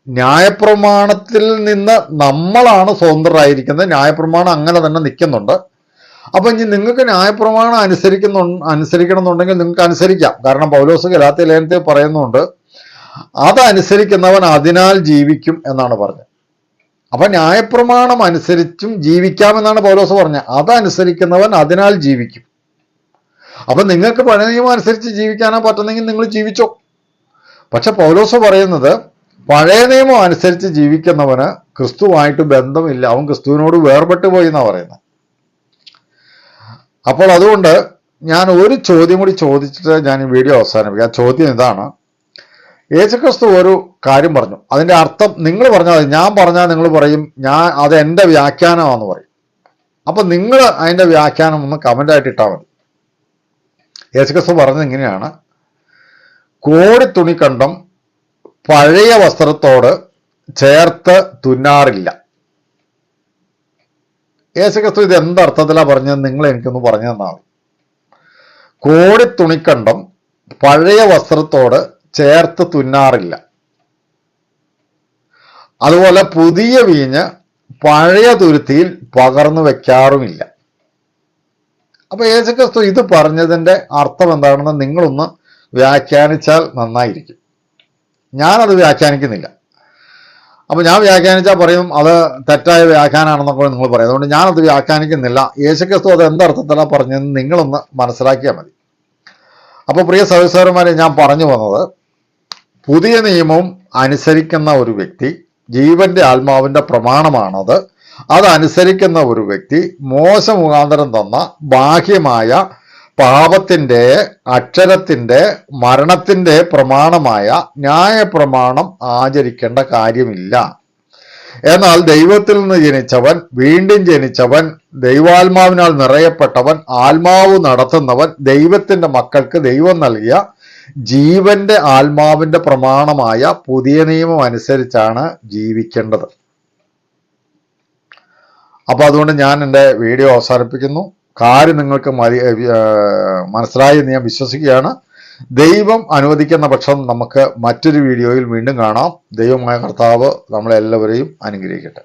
ന്യായപ്രമാണത്തിൽ നിന്ന് നമ്മളാണ് സ്വതന്ത്രരായിരിക്കുന്നത്. ന്യായപ്രമാണം അങ്ങനെ തന്നെ നിൽക്കുന്നുണ്ട്. അപ്പൊ ഇനി നിങ്ങൾക്ക് ന്യായപ്രമാണം അനുസരിക്കണമെന്നുണ്ടെങ്കിൽ നിങ്ങൾക്ക് അനുസരിക്കാം. കാരണം പൗലോസ് ഗലാത്യ ലേഖനത്തിൽ പറയുന്നുണ്ട്, അതനുസരിക്കുന്നവൻ അതിനാൽ ജീവിക്കും എന്നാണ് പറഞ്ഞത്. അപ്പൊ ന്യായപ്രമാണം അനുസരിച്ചും ജീവിക്കാമെന്നാണ് പൗലോസ് പറഞ്ഞത്. അതനുസരിക്കുന്നവൻ അതിനാൽ ജീവിക്കും. അപ്പൊ നിങ്ങൾക്ക് പഴയ നിയമം അനുസരിച്ച് ജീവിക്കാനോ പറ്റുന്നെങ്കിൽ നിങ്ങൾ ജീവിച്ചോ. പക്ഷെ പൗലോസ് പറയുന്നത്, പഴയ നിയമം അനുസരിച്ച് ജീവിക്കുന്നവന് ക്രിസ്തുവായിട്ട് ബന്ധമില്ല, അവൻ ക്രിസ്തുവിനോട് വേർപെട്ടു പോയി എന്നാണ് പറയുന്നത്. അപ്പോൾ അതുകൊണ്ട് ഞാൻ ഒരു ചോദ്യം കൂടി ചോദിച്ചിട്ട് ഞാൻ ഈ വീഡിയോ അവസാനിപ്പിക്കാം. ആ ചോദ്യം ഇതാണ്: യേശുക്രിസ്തു ഒരു കാര്യം പറഞ്ഞു, അതിന്റെ അർത്ഥം നിങ്ങൾ പറഞ്ഞാൽ മതി. ഞാൻ പറഞ്ഞാൽ നിങ്ങൾ പറയും അത് എൻ്റെ വ്യാഖ്യാനമാണെന്ന് പറയും. അപ്പൊ നിങ്ങൾ അതിന്റെ വ്യാഖ്യാനം ഒന്ന് കമൻ്റായിട്ട് ഇട്ടാൽ മതി. യേശുക്രിസ്തു പറഞ്ഞത് ഇങ്ങനെയാണ്: കോടി തുണിക്കണ്ടം പഴയ വസ്ത്രത്തോട് ചേർത്ത് തുന്നാറില്ല. യേശുക്രിസ്തു ഇത് എന്തർത്ഥത്തിലാണ് പറഞ്ഞത് നിങ്ങൾ എനിക്കൊന്ന് പറഞ്ഞു തന്നാൽ. കോടി തുണിക്കണ്ടം പഴയ വസ്ത്രത്തോട് ചേർത്ത് തുന്നാറില്ല. അതുപോലെ പുതിയ വീഞ്ഞ് പഴയ തുരുത്തിയിൽ പകർന്നു വെക്കാറുമില്ല. അപ്പൊ യേശുക്രിസ്തു ഇത് പറഞ്ഞതിൻ്റെ അർത്ഥം എന്താണെന്ന് നിങ്ങളൊന്ന് വ്യാഖ്യാനിച്ചാൽ നന്നായിരിക്കും. ഞാനത് വ്യാഖ്യാനിക്കുന്നില്ല. അപ്പൊ ഞാൻ വ്യാഖ്യാനിച്ചാൽ പറയും അത് തെറ്റായ വ്യാഖ്യാനാണെന്നൊക്കെ നിങ്ങൾ പറയും. അതുകൊണ്ട് ഞാനത് വ്യാഖ്യാനിക്കുന്നില്ല. യേശുക്രിസ്തു അത് എന്തർത്ഥത്തിലാണ് പറഞ്ഞതെന്ന് നിങ്ങളൊന്ന് മനസ്സിലാക്കിയാൽ മതി. അപ്പൊ പ്രിയ സഹോദരന്മാരെ, ഞാൻ പറഞ്ഞു വന്നത്, പുതിയ നിയമം അനുസരിക്കുന്ന ഒരു വ്യക്തി ജീവന്റെ ആത്മാവിന്റെ പ്രമാണമാണത്. അതനുസരിക്കുന്ന ഒരു വ്യക്തി മോശ മുഖാന്തരം തന്ന ബാഹ്യമായ പാപത്തിന്റെ, അക്ഷരത്തിന്റെ, മരണത്തിന്റെ പ്രമാണമായ ന്യായപ്രമാണം ആചരിക്കേണ്ട കാര്യമില്ല. എന്നാൽ ദൈവത്തിൽ നിന്ന് ജനിച്ചവൻ, വീണ്ടും ജനിച്ചവൻ, ദൈവാത്മാവിനാൽ നിറയപ്പെട്ടവൻ, ആത്മാവ് നടത്തുന്നവൻ, ദൈവത്തിന്റെ മക്കൾക്ക് ദൈവം നൽകിയ ജീവന്റെ ആത്മാവിന്റെ പ്രമാണമായ പുതിയ നിയമം അനുസരിച്ചാണ് ജീവിക്കേണ്ടത്. അപ്പൊ അതുകൊണ്ട് ഞാൻ എൻ്റെ വീഡിയോ അവസാനിപ്പിക്കുന്നു. കാര്യം നിങ്ങൾക്ക് മനസ്സിലായി എന്ന് ഞാൻ വിശ്വസിക്കുകയാണ്. ദൈവം അനുവദിക്കുന്ന പക്ഷം നമുക്ക് മറ്റൊരു വീഡിയോയിൽ വീണ്ടും കാണാം. ദൈവമായ കർത്താവ് നമ്മളെല്ലാവരെയും അനുഗ്രഹിക്കട്ടെ.